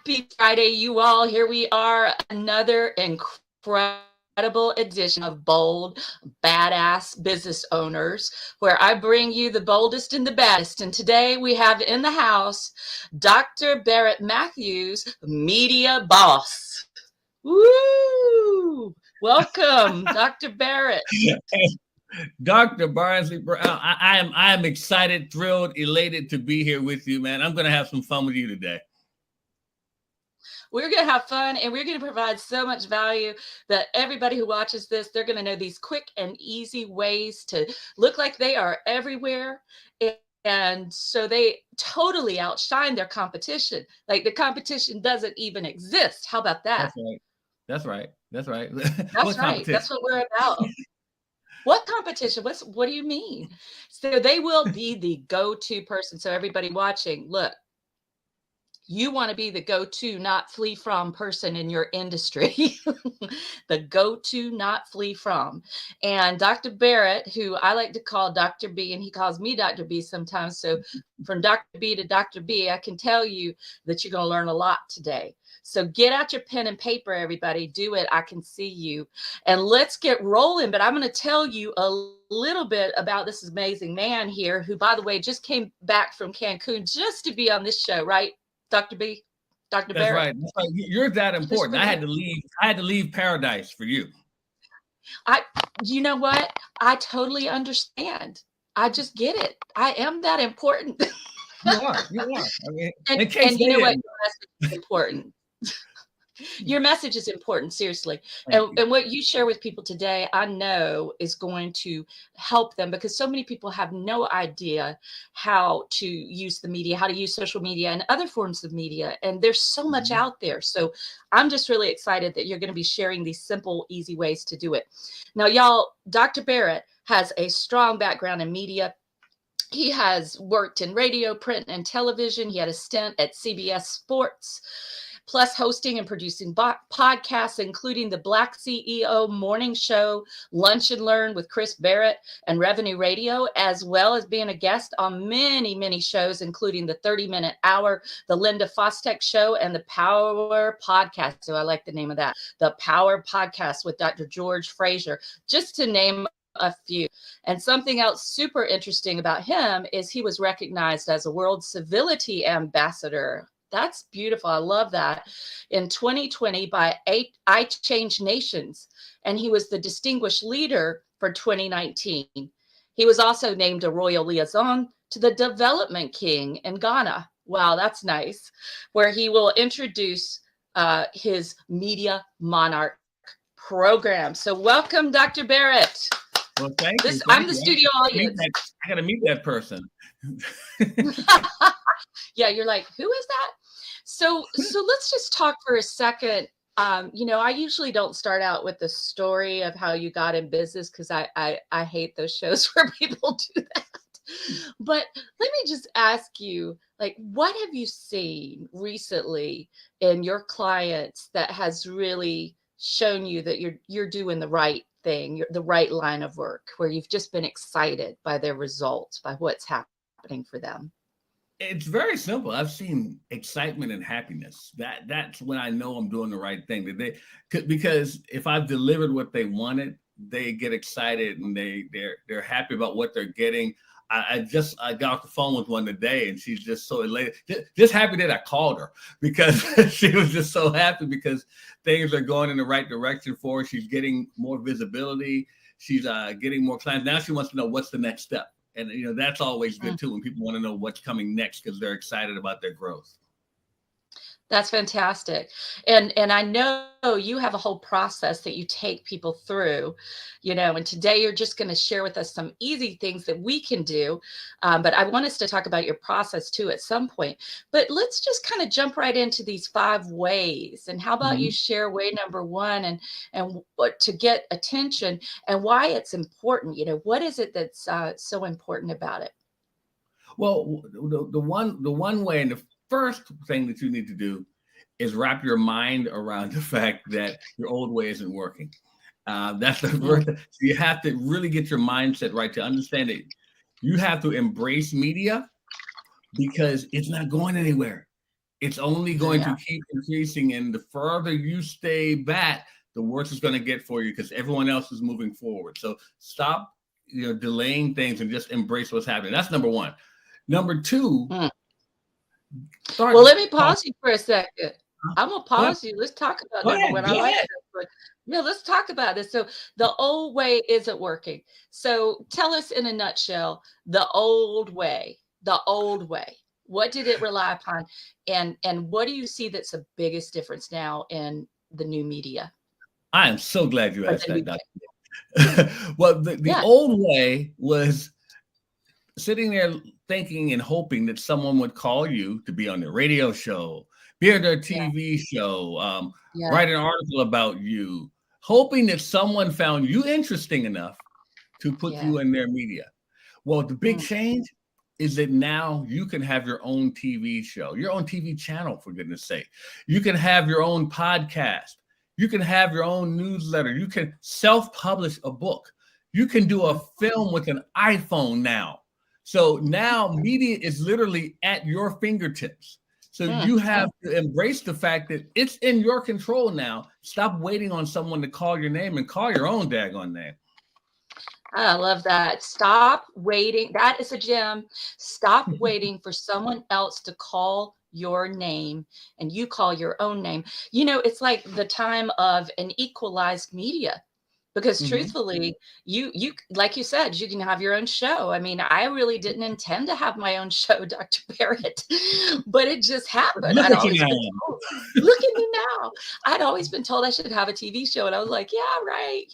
Happy Friday, you all. Here we are, another incredible edition of Bold Badass Business Owners, where I bring you the boldest and the baddest. And today we have in the house Dr. Barrett Matthews, Media Boss. Woo! Welcome, Dr. Barrett. Dr. Barnsley Brown, I am excited, thrilled, elated to be here with you, man. I'm going to have some fun with you today. We're going to have fun, and we're going to provide so much value that everybody who watches this, they're going to know these quick and easy ways to look like they are everywhere. And so they totally outshine their competition. Like the competition doesn't even exist. How about that? That's right. That's right. That's what we're about. What competition? What do you mean? So they will be the go-to person. So everybody watching, look, you want to be the go-to, not flee from person in your industry. The go-to, not flee from. And Dr. Barrett, who I like to call Dr. B, and he calls me Dr. B sometimes. So from Dr. B to Dr. B, I can tell you that you're going to learn a lot today. So get out your pen and paper, everybody. Do it. I can see you. And let's get rolling. But I'm going to tell you a little bit about this amazing man here, who, by the way, just came back from Cancun just to be on this show, right? Dr. B, Dr. Barrett. That's right. You're that important. I had to leave paradise for you. You know what? I totally understand. I just get it. I am that important. You are. I mean, and you know what? Your message is important. Your message is important, seriously. And what you share with people today, I know is going to help them, because so many people have no idea how to use the media, how to use social media and other forms of media. And there's so much out there. So I'm just really excited that you're going to be sharing these simple, easy ways to do it. Now, y'all, Dr. Barrett has a strong background in media. He has worked in radio, print, and television. He had a stint at CBS Sports, plus hosting and producing podcasts, including the Black CEO Morning Show, Lunch and Learn with Chris Barrett, and Revenue Radio, as well as being a guest on many, many shows, including the 30-Minute Hour, the Linda Fostek Show, and the Power Podcast. So I like the name of that, the Power Podcast with Dr. George Fraser, just to name a few. And something else super interesting about him is he was recognized as a World Civility Ambassador. That's beautiful. I love that. In 2020 by I Change Nations. And he was the distinguished leader for 2019. He was also named a royal liaison to the Development King in Ghana. Wow, that's nice. Where he will introduce his Media Monarch program. So welcome, Dr. Barrett. Well, thank you. I'm the studio audience. I got to meet that person. Yeah, you're like, who is that? So let's just talk for a second. I usually don't start out with the story of how you got in business, because I hate those shows where people do that. But let me just ask you, like, what have you seen recently in your clients that has really shown you that you're doing the right thing, the right line of work, where you've just been excited by their results, by what's happening for them? It's very simple. I've seen excitement and happiness. That's when I know I'm doing the right thing. Because if I've delivered what they wanted, they get excited and they're happy about what they're getting. I got off the phone with one today, and she's just so elated, just happy that I called her, because she was just so happy because things are going in the right direction for her. She's getting more visibility. She's getting more clients. Now she wants to know what's the next step. And, that's always good, too, when people want to know what's coming next, because they're excited about their growth. That's fantastic. And I know you have a whole process that you take people through, and today you're just going to share with us some easy things that we can do. But I want us to talk about your process too at some point. But let's just kind of jump right into these 5 ways. And how about you share way number 1 and what to get attention and why it's important? What is it that's so important about it? Well, the one way, and the first thing that you need to do is wrap your mind around the fact that your old way isn't working. That's the first. So you have to really get your mindset right to understand it. You have to embrace media because it's not going anywhere. It's only going Yeah. to keep increasing, and the further you stay back, the worse it's going to get for you because everyone else is moving forward. So stop, delaying things and just embrace what's happening. That's number one. Number two, Mm. start Well, let me talking. pause you for a second. I'm gonna Go ahead. pause you. Let's talk about Go number ahead. one. I Go like ahead. this, but yeah, let's talk about this. So the old way isn't working. So tell us in a nutshell, the old way, the old way. What did it rely upon? And what do you see that's the biggest difference now in the new media I am so glad you or asked the that, new Dr. Well, the yeah, old way was sitting there thinking and hoping that someone would call you to be on their radio show, be on their yeah, TV show, yeah. write an article about you, hoping that someone found you interesting enough to put Yeah. you in their media. Well, the big Mm. change is that now you can have your own TV show, your own TV channel, for goodness sake. You can have your own podcast. You can have your own newsletter. You can self-publish a book. You can do a Mm. film with an iPhone now. So now media is literally at your fingertips. So Mm. you have to embrace the fact that it's in your control now. Stop waiting on someone to call your name and call your own daggone name. I love that. Stop waiting. That is a gem. Stop waiting for someone else to call your name and you call your own name. It's like the time of an equalized media. Because Mhm. truthfully, you like you said, you can have your own show. I mean, I really didn't intend to have my own show, Dr. Barrett, but it just happened. Look I'd at you always been now. told, look at me now. I'd always been told I should have a TV show. And I was like, yeah, right.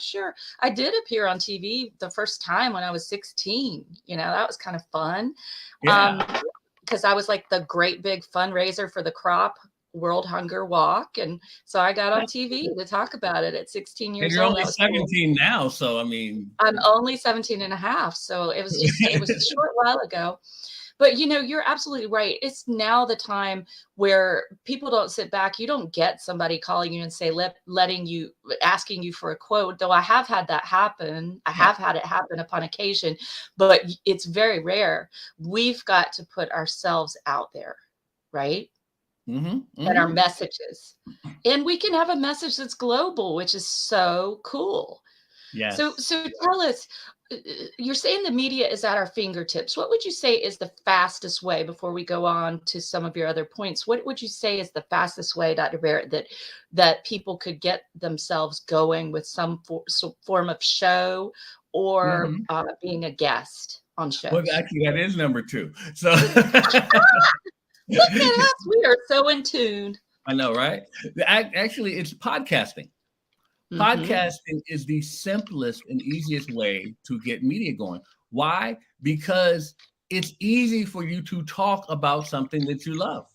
Sure. I did appear on TV the first time when I was 16. That was kind of fun. Yeah. Because I was like the great big fundraiser for the CROP World Hunger Walk. And so I got on TV to talk about it at 16 And years you're old. only That was cool. 17 now, so I mean, I'm only 17 and a half. So it was a short while ago. But you're absolutely right. It's now the time where people don't sit back. You don't get somebody calling you and say, asking you for a quote, though I have had that happen. I yeah. have had it happen upon occasion, but it's very rare. We've got to put ourselves out there, right? Mhm, And our mhm. messages. And we can have a message that's global, which is so cool. So Yes. so tell us, you're saying the media is at our fingertips. What would you say is the fastest way before we go on to some of your other points? What would you say is the fastest way, Dr. Barrett, that people could get themselves going with some form of show or Mhm. being a guest on Well, shows? actually, that is number 2. So Look at us. We are so in tune. I know, right? Actually, it's podcasting. Hmm. Podcasting is the simplest and easiest way to get media going. Why? Because it's easy for you to talk about something that you love.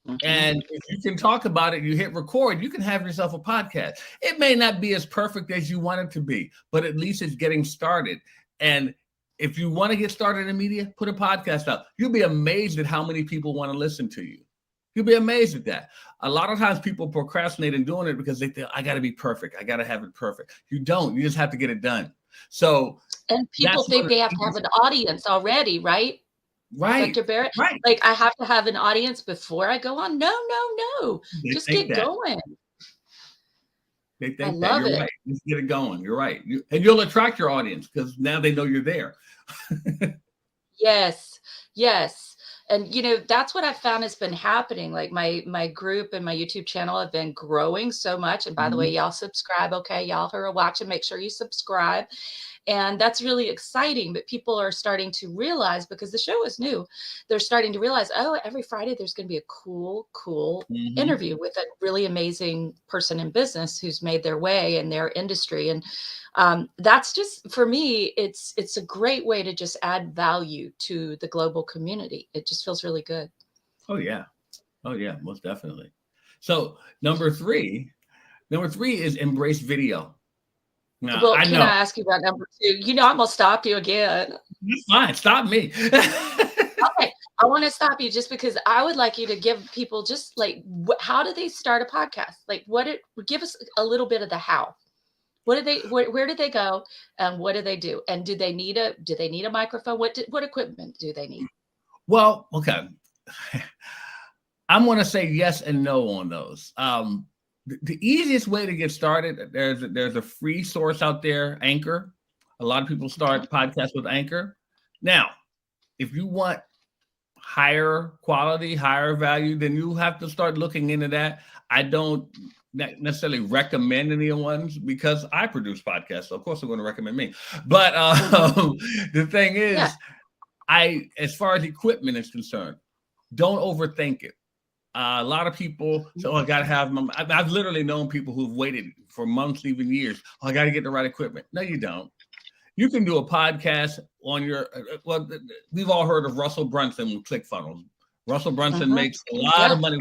Hmm. And if you can talk about it, you hit record, you can have yourself a podcast. It may not be as perfect as you want it to be, but at least it's getting started. And if you want to get started in media, put a podcast out. You'll be amazed at how many people want to listen to you. You'll be amazed at that. A lot of times people procrastinate in doing it because they think, I got to be perfect. I got to have it perfect. You don't. You just have to get it done. So And people that's one think of they have the to have easiest. an audience already, right? Right, Dr. Barrett, right. like, I have to have an audience before I go on? No, no, no. They Just think get that. going. They I think that. love You're it. right. Just get it going. You're right. And you'll attract your audience because now they know you're there. Yes, yes. And that's what I found has been happening. Like my group and my YouTube channel have been growing so much. And by the way, Mhm. y'all subscribe, okay? Y'all who are watching, make sure you subscribe. And that's really exciting. But people are starting to realize, because the show is new, they're starting to realize, oh, every Friday there's going to be a cool Mhm. interview with a really amazing person in business who's made their way in their industry. And that's just, for me, it's a great way to just add value to the global community. It just feels really good. Oh yeah. Oh yeah, most definitely. So number three is embrace video. Now Well, I can know I ask you about number two? I'm gonna stop you again. it's fine. Stop me. Okay, I want to stop you just because I would like you to give people just like how do they start a podcast? Like give us a little bit of the how. What do they where do they go and what do they do? And do they need a microphone? What equipment do they need? Well, okay. I'm going to say yes and no on those. The easiest way to get started, there's a free source out there, Anchor. A lot of people start podcasts with Anchor. Now, if you want higher quality, higher value, then you have to start looking into that. I don't necessarily recommend any ones because I produce podcasts. So of course, I'm going to recommend me. But the thing is, as far as equipment is concerned, don't overthink it. A lot of people say, "Oh, I got to have my." I've literally known people who've waited for months, even years. "Oh, I got to get the right equipment." No, you don't. You can do a podcast on your. Well, we've all heard of Russell Brunson with ClickFunnels. Russell Brunson makes a lot of money.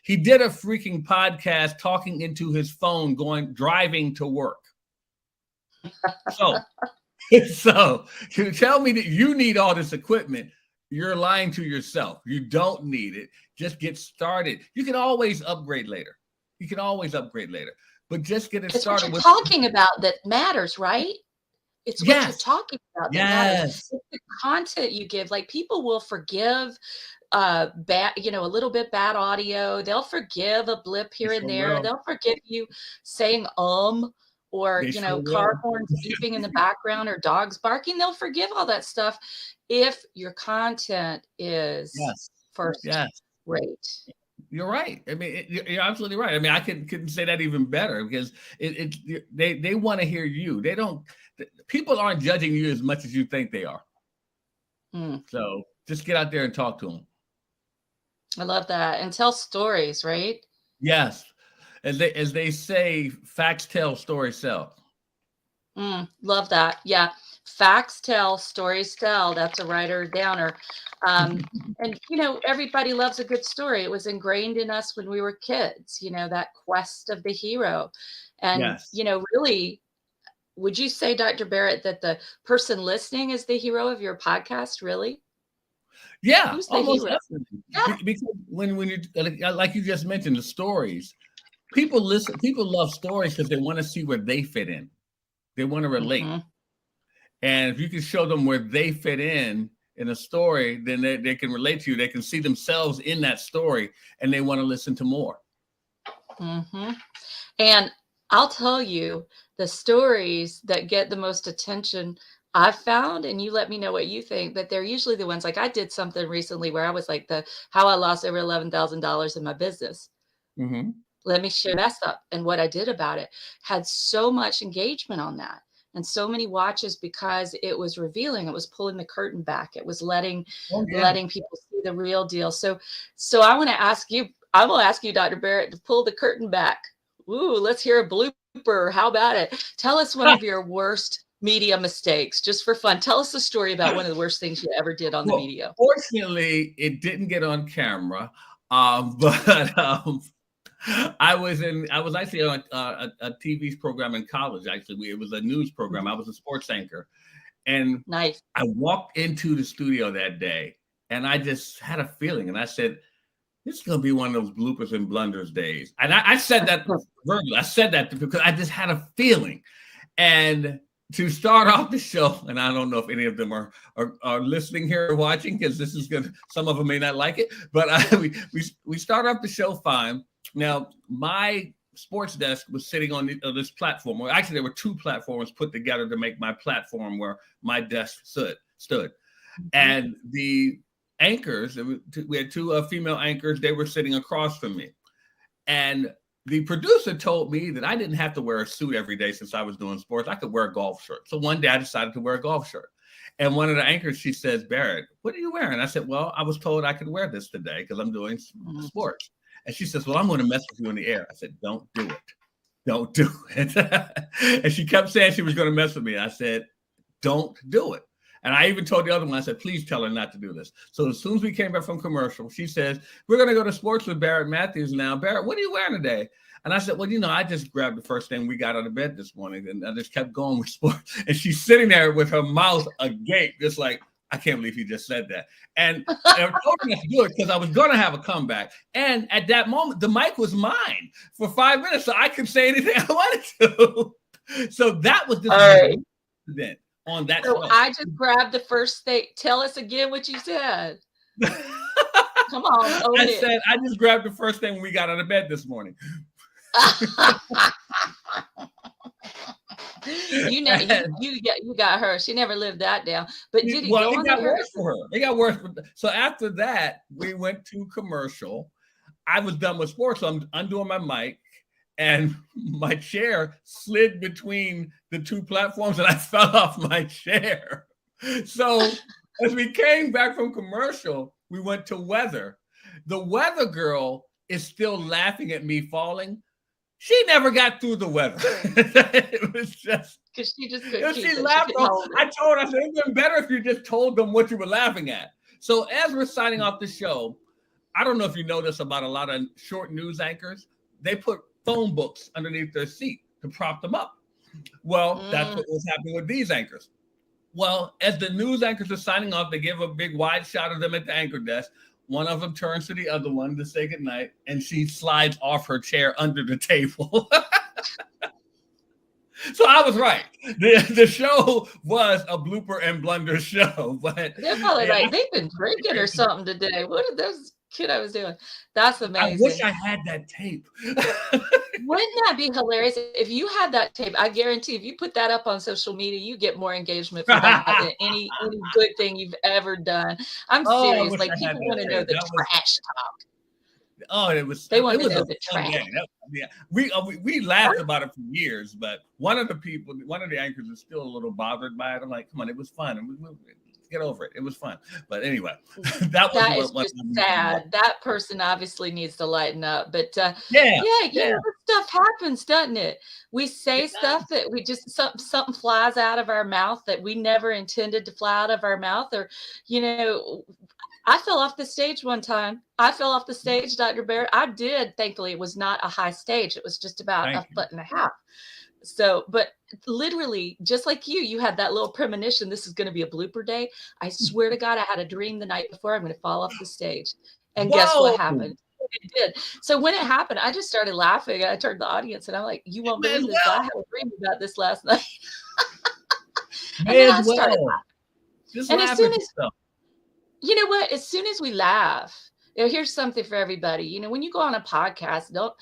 He did a freaking podcast talking into his phone, driving to work. So you tell me that you need all this equipment. You're lying to yourself. You don't need it. Just get started. You can always upgrade later. But just get it started. What you're talking about that matters, right? It's what you're talking about that matters. It's the content you give. Like, people will forgive bad, a little bit bad audio. They'll forgive a blip here and there. They'll forgive you saying or car horns beeping in the background or dogs barking. They'll forgive all that stuff if your content is first rate. You're right. I mean, you're absolutely right. I mean, I couldn't say that even better because they want to hear you. People aren't judging you as much as you think they are. So just get out there and talk to them. I love that. And tell stories, right? Yes. As they say, facts tell, stories sell. Love that. Yeah. Facts tell, stories tell. That's a writer downer. And, everybody loves a good story. It was ingrained in us when we were kids, that quest of the hero. And, really, would you say, Dr. Barrett, that the person listening is the hero of your podcast? Really? Yeah. Who's the hero? Yeah. Because when you, like you just mentioned, the stories, people love stories because they want to see where they fit in. They want to relate. And if you can show them where they fit in a story, then they can relate to you. They can see themselves in that story and they want to listen to more. And I'll tell you, the stories that get the most attention I've found, and you let me know what you think, but they're usually the ones, like I did something recently where I was like how I lost over $11,000 in my business. Let me share that stuff. And what I did about it had so much engagement on that. And so many watches because it was revealing, it was pulling the curtain back. It was letting people see the real deal. So I want to ask you, Dr. Barrett, to pull the curtain back. Ooh, let's hear a blooper. How about it? Tell us one of your worst media mistakes, just for fun. Tell us the story about one of the worst things you ever did on the media. Fortunately, it didn't get on camera. But I was actually on a TV program in college. Actually, it was a news program. I was a sports anchor, and nice. I walked into the studio that day, and I just had a feeling, and I said, "This is going to be one of those bloopers and blunders days." And I said that verbally. I said that because I just had a feeling. And to start off the show, and I don't know if any of them are listening here or watching, because this is gonna. Some of them may not like it, but we start off the show fine. Now, my sports desk was sitting on this platform. Well, actually, there were two platforms put together to make my platform where my desk stood. And the anchors, we had two female anchors. They were sitting across from me. And the producer told me that I didn't have to wear a suit every day since I was doing sports. I could wear a golf shirt. So one day I decided to wear a golf shirt. And one of the anchors, she says, "Barrett, what are you wearing?" I said, "Well, I was told I could wear this today because I'm doing sports." And she says, "Well, I'm going to mess with you in the air." I said, "Don't do it. Don't do it." And she kept saying she was going to mess with me. I said, "Don't do it." And I even told the other one, I said, "Please tell her not to do this." So as soon as we came back from commercial, she says, "We're going to go to sports with Barrett Matthews now. Barrett, what are you wearing today?" And I said, "Well, I just grabbed the first thing we got out of bed this morning." And I just kept going with sports. And she's sitting there with her mouth agape, just like, "I can't believe he just said that." And I told her not to do it because I was going to have a comeback. And at that moment, the mic was mine for 5 minutes, so I could say anything I wanted to. So that was the event on that. So show. I just grabbed the first thing. Tell us again what you said. Come on, own I it. said, I just grabbed the first thing when we got out of bed this morning. You got her. She never lived that down. But did it Well, go it on got the worse for her. It got worse. So after that, we went to commercial. I was done with sports, so I'm undoing my mic, and my chair slid between the two platforms, and I fell off my chair. So as we came back from commercial, we went to weather. The weather girl is still laughing at me falling. She never got through the weather. It was just because she just couldn't keep she it. laughed. Couldn't hold it. I told her, I said, it would have been better if you just told them what you were laughing at. So as we're signing off the show, I don't know if you know this about a lot of short news anchors. They put phone books underneath their seat to prop them up. Well, that's what was happening with these anchors. Well, as the news anchors are signing off, they give a big wide shot of them at the anchor desk. One of them turns to the other one to say goodnight, and she slides off her chair under the table. So I was right. The show was a blooper and blunder show, but they're probably like, they've been drinking or something today. What did those kiddos doing? That's amazing. I wish I had that tape. Wouldn't that be hilarious if you had that tape? I guarantee if you put that up on social media, you get more engagement for that than any good thing you've ever done. I'm serious. Like, people want to know the trash talk. Oh, they want to know the trash. We laughed about it for years, but one of the anchors is still a little bothered by it. I'm like, come on, it was fun. Get over it. It was fun. But anyway, that is just sad. That person obviously needs to lighten up. But yeah, stuff happens, doesn't it? We say stuff that we just something flies out of our mouth that we never intended to fly out of our mouth, or I fell off the stage one time. Dr. Barrett. I did. Thankfully, it was not a high stage. It was just about a foot and a half. So, but literally, just like you had that little premonition, this is going to be a blooper day. I swear to God, I had a dream the night before I'm going to fall off the stage. And guess what happened? It did. So when it happened, I just started laughing. I turned to the audience and I'm like, you won't believe this. I had a dream about this last night. And then I started laughing. And as soon as you know what? As soon as we laugh, here's something for everybody. When you go on a podcast, don't,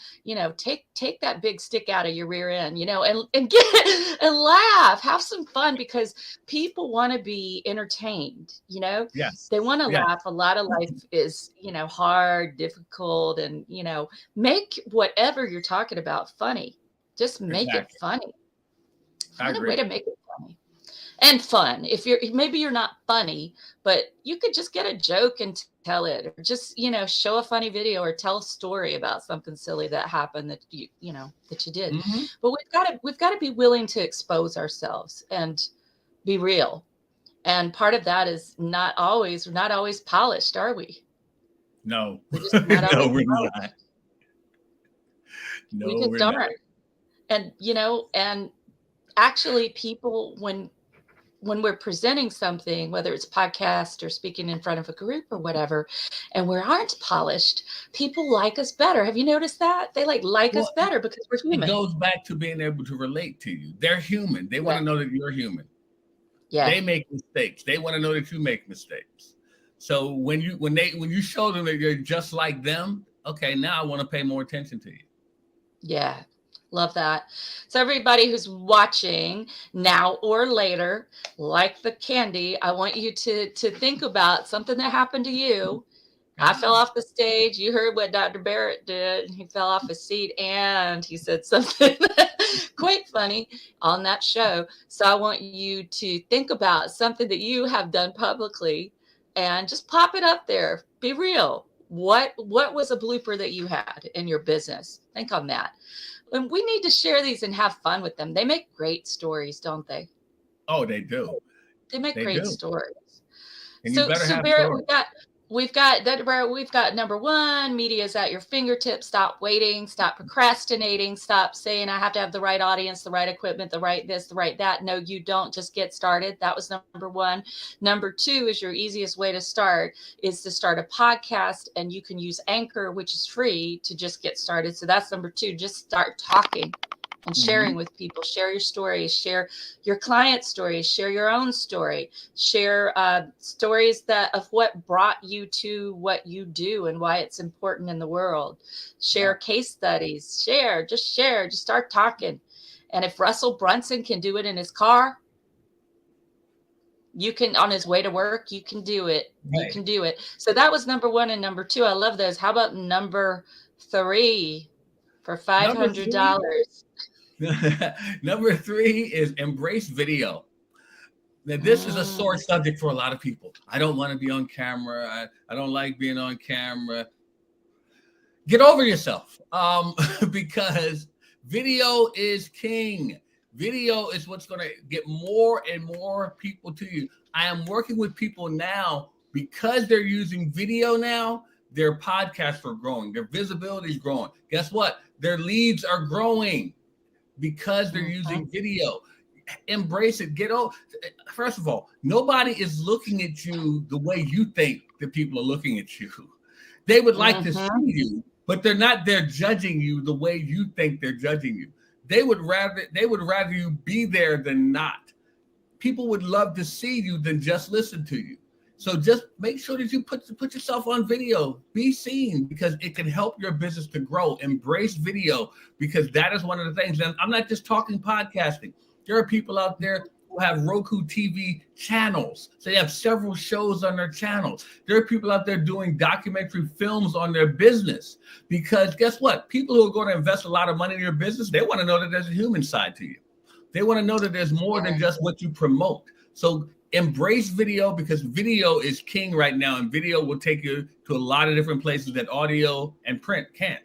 take that big stick out of your rear end, and get it and laugh, have some fun, because people want to be entertained, Yes. They want to laugh. A lot of life is, hard, difficult, and, make whatever you're talking about funny. Just make it funny. Find a way to make it funny. And fun. If maybe you're not funny, but you could just get a joke and tell it, or just, show a funny video or tell a story about something silly that happened that you did. Mm-hmm. But we've got to be willing to expose ourselves and be real. And part of that is not always polished, are we? No. We're just not no, we're not. No, we just aren't. And and actually, people, when we're presenting something, whether it's a podcast or speaking in front of a group or whatever, and we aren't polished, people like us better. Have you noticed that? They like us better because we're human. It goes back to being able to relate to you. They're human. They want to know that you're human. Yeah. They make mistakes. They want to know that you make mistakes. So when you show them that you're just like them, okay, now I want to pay more attention to you. Yeah. Love that. So everybody who's watching now or later, like the candy, I want you to think about something that happened to you. I fell off the stage. You heard what Dr. Barrett did. He fell off his seat and he said something quite funny on that show. So I want you to think about something that you have done publicly and just pop it up there. Be real. What was a blooper that you had in your business? Think on that. And we need to share these and have fun with them. They make great stories, don't they? Oh, they do. They make great stories. And so Barrett, we've got number one, media is at your fingertips. Stop waiting, stop procrastinating, stop saying I have to have the right audience, the right equipment, the right this, the right that. No, you don't. Just get started. That was number one. Number two is your easiest way to start is to start a podcast, and you can use Anchor, which is free, to just get started. So that's number two. Just start talking. and sharing with people. Share your stories, share your client stories, share your own story, share stories of what brought you to what you do and why it's important in the world. Share case studies, just start talking. And if Russell Brunson can do it in his car, you can, on his way to work, you can do it. Right. You can do it. So that was number 1 and number 2. I love those. How about number 3 for $500? Number 3 is embrace video. Now, this is a sore subject for a lot of people. I don't want to be on camera. I don't like being on camera. Get over yourself, because video is king. Video is what's going to get more and more people to you. I am working with people now because they're using video now. Their podcasts are growing. Their visibility is growing. Guess what? Their leads are growing because they're using video. Embrace it. First of all, nobody is looking at you the way you think that people are looking at you. They would like to see you, but they're judging you the way you think they're judging you. They would rather you be there than not. People would love to see you than just listen to you. So just make sure that you put yourself on video, be seen, because it can help your business to grow. Embrace video, because that is one of the things. And I'm not just talking podcasting. There are people out there who have Roku TV channels. So they have several shows on their channels. There are people out there doing documentary films on their business, because guess what? People who are going to invest a lot of money in your business, they want to know that there's a human side to you. They want to know that there's more than just what you promote. So embrace video, because video is king right now, and video will take you to a lot of different places that audio and print can't.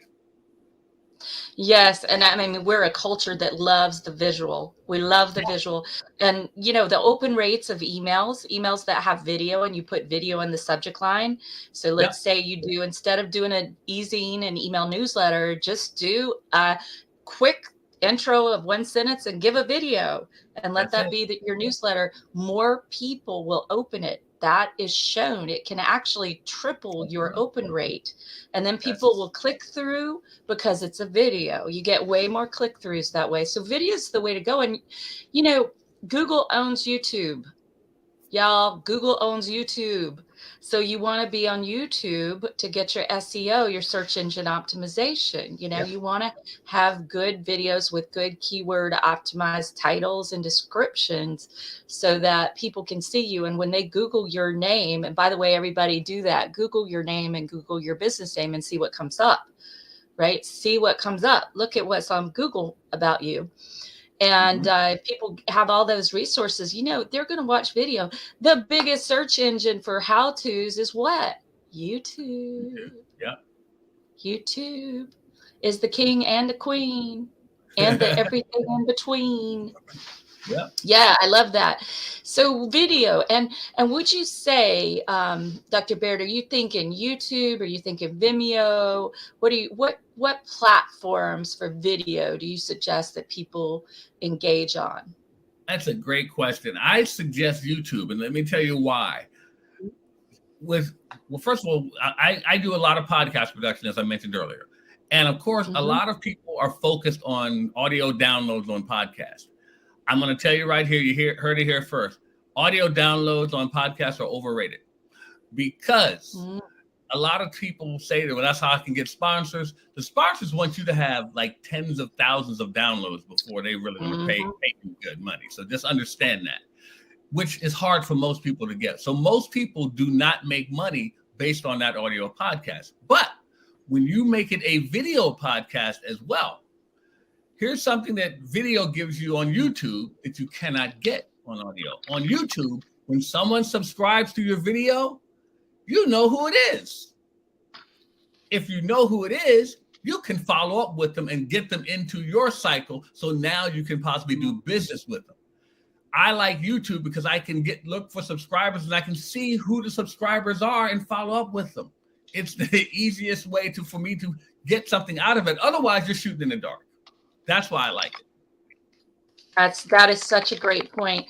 Yes. And I mean, we're a culture that loves the visual. We love the visual. And, the open rates of emails that have video, and you put video in the subject line. So let's say you do, instead of doing an e-zine and email newsletter, just do a quick intro of 1 sentence and give a video and let that be your newsletter. More people will open it. That is shown. It can actually triple your open rate. And then people will click through because it's a video. You get way more click-throughs that way. So video is the way to go. And, Google owns YouTube. Y'all, Google owns YouTube. So you want to be on YouTube to get your SEO, your search engine optimization. You want to have good videos with good keyword optimized titles and descriptions so that people can see you. And when they Google your name, and by the way, everybody do that, Google your name and Google your business name and see what comes up, right? See what comes up. Look at what's on Google about you. And people have all those resources, they're going to watch video. The biggest search engine for how-tos is what? YouTube. Yeah. YouTube is the king and the queen and the everything in between. Yeah, I love that. So video, and would you say, Dr. Baird, are you thinking YouTube? Are you thinking Vimeo? What platforms for video do you suggest that people engage on? That's a great question. I suggest YouTube, and let me tell you why. First of all, I do a lot of podcast production, as I mentioned earlier, and of course, a lot of people are focused on audio downloads on podcasts. I'm going to tell you right here, heard it here first. Audio downloads on podcasts are overrated, because a lot of people say that, well, that's how I can get sponsors. The sponsors want you to have like tens of thousands of downloads before they really want to pay you good money. So just understand that, which is hard for most people to get. So most people do not make money based on that audio podcast. But when you make it a video podcast as well, here's something that video gives you on YouTube that you cannot get on audio. On YouTube, when someone subscribes to your video, you know who it is. If you know who it is, you can follow up with them and get them into your cycle. So now you can possibly do business with them. I like YouTube because I can look for subscribers, and I can see who the subscribers are and follow up with them. It's the easiest way for me to get something out of it. Otherwise, you're shooting in the dark. That's why I like it. That is such a great point,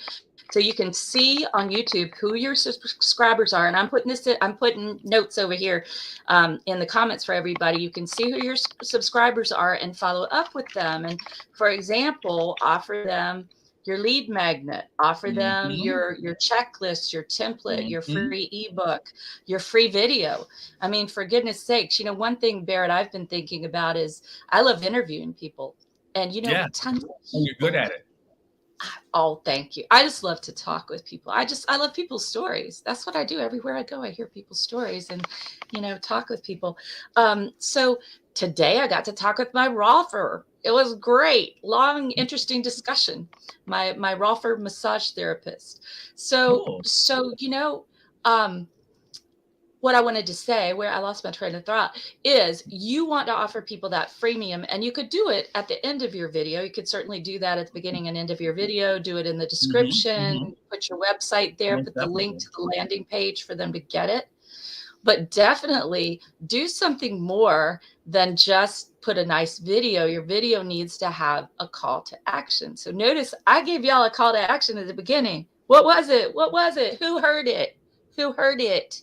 So you can see on YouTube who your subscribers are. And I'm putting notes over here in the comments for everybody. You can see who your subscribers are and follow up with them. And for example, offer them your lead magnet, offer them your checklist, your template, your free ebook, your free video. I mean, for goodness sakes, you know, one thing, Barrett, I've been thinking about is I love interviewing people. And, you know, tons of people, and you're good at it. Oh, thank you. I just love to talk with people. I love people's stories. That's what I do. Everywhere I go, I hear people's stories and, you know, talk with people. So today I got to talk with my Rolfer. It was great. Long, interesting discussion. My Rolfer massage therapist. So, Cool. so, you know, what I wanted to say, where I lost my train of thought, is you want to offer people that freemium, and you could do it at the end of your video. You could certainly do that at the beginning and end of your video, do it in the description, put your website there, Most put the link to the landing page for them to get it. But definitely do something more than just put a nice video. Your video needs to have a call to action. So notice I gave y'all a call to action at the beginning. What was it? What was it? Who heard it? Who heard it?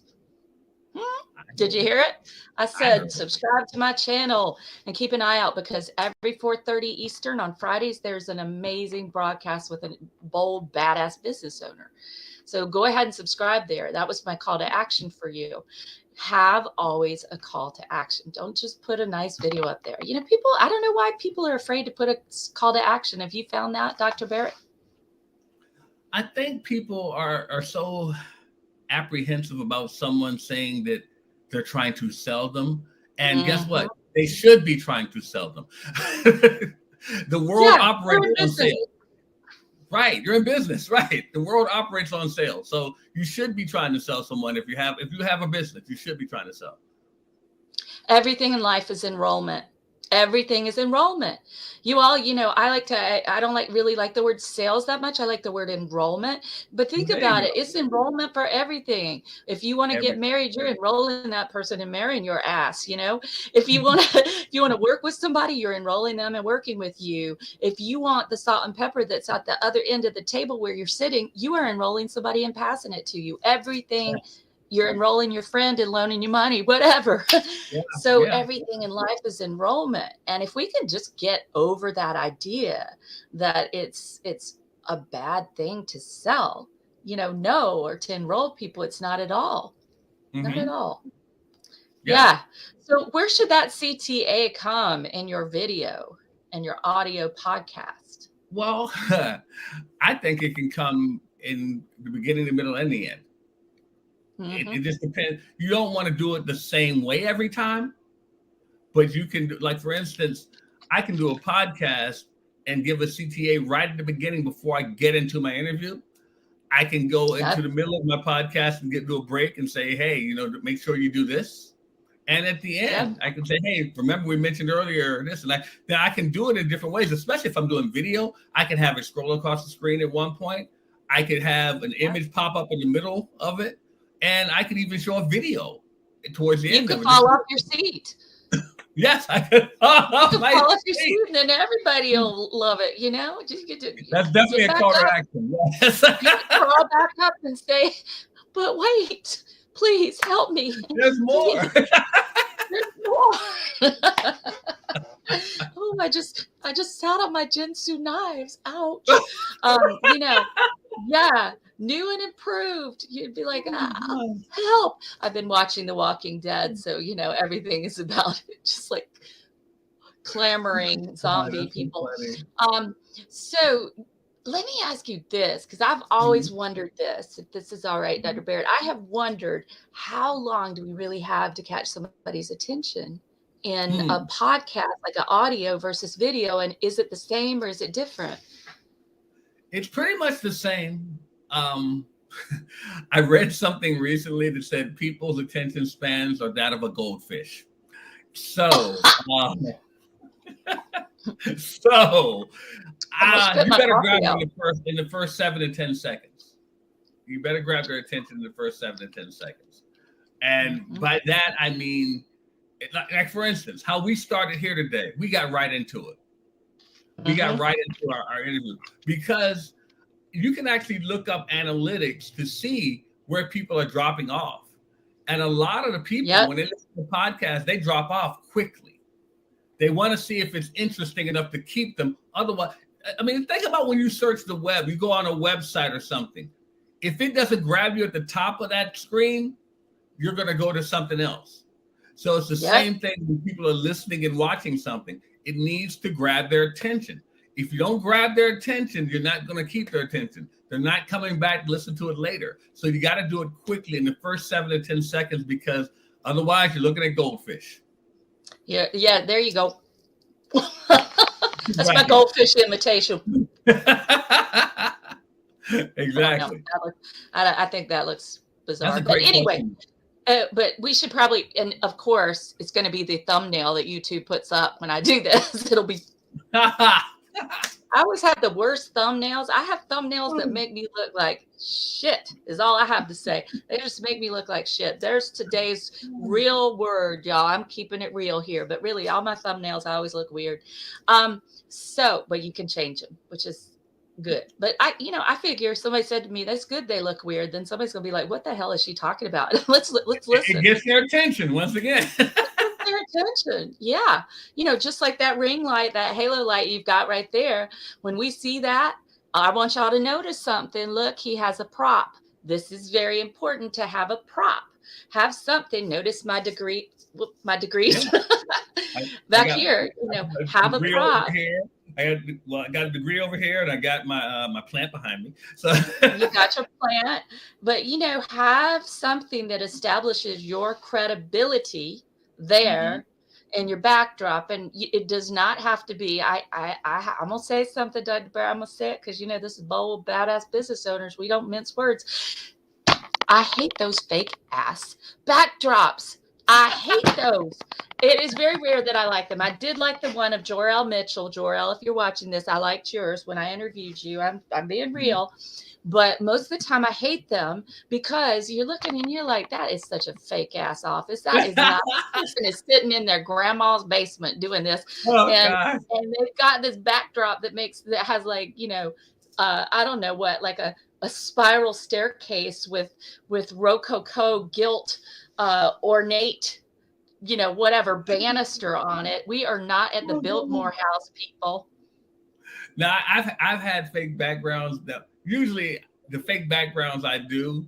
Did you hear it? I said, subscribe to my channel and keep an eye out, because every 4:30 Eastern on Fridays, there's an amazing broadcast with a bold, badass business owner. So go ahead and subscribe there. That was my call to action for you. Have always a call to action. Don't just put a nice video up there. You know, people, I don't know why people are afraid to put a call to action. Have you found that, Dr. Barrett? I think people are so apprehensive about someone saying that they're trying to sell them. And guess what? They should be trying to sell them. The world operates on sales. Right. You're in business. Right. The world operates on sales. So you should be trying to sell someone. If you have a business, you should be trying to sell. Everything in life is enrollment. Everything is enrollment. You all, you know, I don't really like the word sales that much. I like the word enrollment, but think about it. It's enrollment for everything. If you want to get married, you're enrolling that person and marrying your ass. You know, if you want to work with somebody, you're enrolling them and working with you. If you want the salt and pepper that's at the other end of the table where you're sitting, you are enrolling somebody and passing it to you. Everything. You're enrolling your friend and loaning you money, whatever. Everything in life is enrollment. And if we can just get over that idea that it's a bad thing to sell, you know, or to enroll people, it's not at all. Not at all. Yeah. So where should that CTA come in your video and your audio podcast? Well, I think it can come in the beginning, the middle, and the end. It just depends. You don't want to do it the same way every time, but you can do, like, for instance, I can do a podcast and give a CTA right at the beginning before I get into my interview. I can go into the middle of my podcast and do a break and say, hey, you know, make sure you do this. And at the end, I can say, hey, remember we mentioned earlier this, and then I can do it in different ways, especially if I'm doing video. I can have it scroll across the screen at one point. I could have an image pop up in the middle of it. And I could even show a video towards the end. You could fall off your seat. Yes, I could fall off your seat, and then everybody will love it. You know, just get to. That's definitely a call to action. Yes. You crawl back up and say, "But wait, please help me." There's more. There's more. Oh, I just sat on my Jinsu knives. Ouch. You know, new and improved. You'd be like, help. I've been watching The Walking Dead, so you know everything is about it, just like clamoring zombie people. So let me ask you this, because I've always wondered this, if this is all right, Dr. Barrett. I have wondered, how long do we really have to catch somebody's attention in a podcast, like an audio versus video? And is it the same or is it different? It's pretty much the same. I read something recently that said people's attention spans are that of a goldfish. So, you better grab them in the first 7 to 10 seconds. You better grab their attention in the first 7 to 10 seconds. And by that, I mean, like for instance, how we started here today, we got right into it. We got right into our interview because you can actually look up analytics to see where people are dropping off. And a lot of the people, Yep. when they listen to podcasts, they drop off quickly. They want to see if it's interesting enough to keep them. Otherwise, I mean, think about when you search the web, you go on a website or something. If it doesn't grab you at the top of that screen, you're going to go to something else. So it's the same thing when people are listening and watching something. It needs to grab their attention. If you don't grab their attention, you're not going to keep their attention. They're not coming back to listen to it later. So you got to do it quickly in the first 7 to 10 seconds, because otherwise you're looking at goldfish. Yeah, there you go. That's my goldfish imitation. Exactly. I think that looks bizarre. But anyway, but we should probably, and of course, it's going to be the thumbnail that YouTube puts up when I do this. It'll be. I always have the worst thumbnails. I have thumbnails that make me look like shit, is all I have to say. They just make me look like shit. There's today's real word, y'all. I'm keeping it real here, but really all my thumbnails, I always look weird. But you can change them, which is good. But I figure somebody said to me, that's good, they look weird. Then somebody's gonna be like, what the hell is she talking about? let's listen. It gets their attention once again. Their attention. Yeah. Just like that ring light, that halo light you've got right there. When we see that, I want y'all to notice something. Look, he has a prop. This is very important to have a prop. Have something. Notice my degrees back here. Have a prop. I got a degree over here, and I got my plant behind me. So you got your plant, but have something that establishes your credibility there and your backdrop. And it does not have to be. I'm gonna say something, Dr. Bear. I'm gonna say it because this is bold, badass business owners. We don't mince words. I hate those fake ass backdrops. I hate those. It is very rare that I like them. I did like the one of Jor-El Mitchell. Jor-El, if you're watching this, I liked yours when I interviewed you. I'm being real. But most of the time I hate them because you're looking and you're like, that is such a fake ass office. That is not. This person is sitting in their grandma's basement doing this. And they've got this backdrop that has like, I don't know what, like a spiral staircase with Rococo gilt ornate, whatever banister on it. We are not at the Biltmore House, people. Now, I've had fake backgrounds that usually the fake backgrounds I do,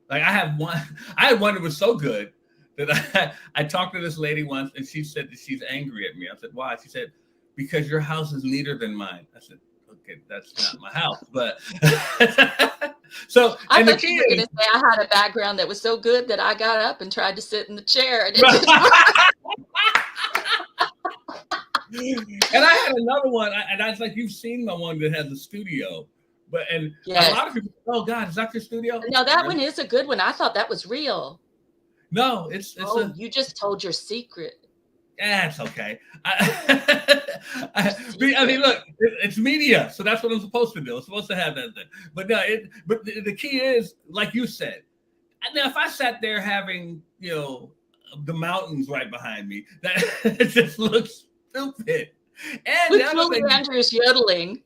like I had one that was so good that I talked to this lady once, and she said that she's angry at me. I said, why? She said, because your house is neater than mine. I said, okay, that's not my house, but so. I thought you were going to say I had a background that was so good that I got up and tried to sit in the chair. And and I had another one, and I was like, you've seen my one that has a studio, a lot of people, oh God, is that your studio? No, that one is a good one. I thought that was real. No, you just told your secret. Yeah, it's okay. I mean, look, it's media, so that's what I'm supposed to do. I'm supposed to have that thing. But no, but the key is, like you said, now if I sat there having, the mountains right behind me, that it just looks stupid. And with Julie Andrews yodeling.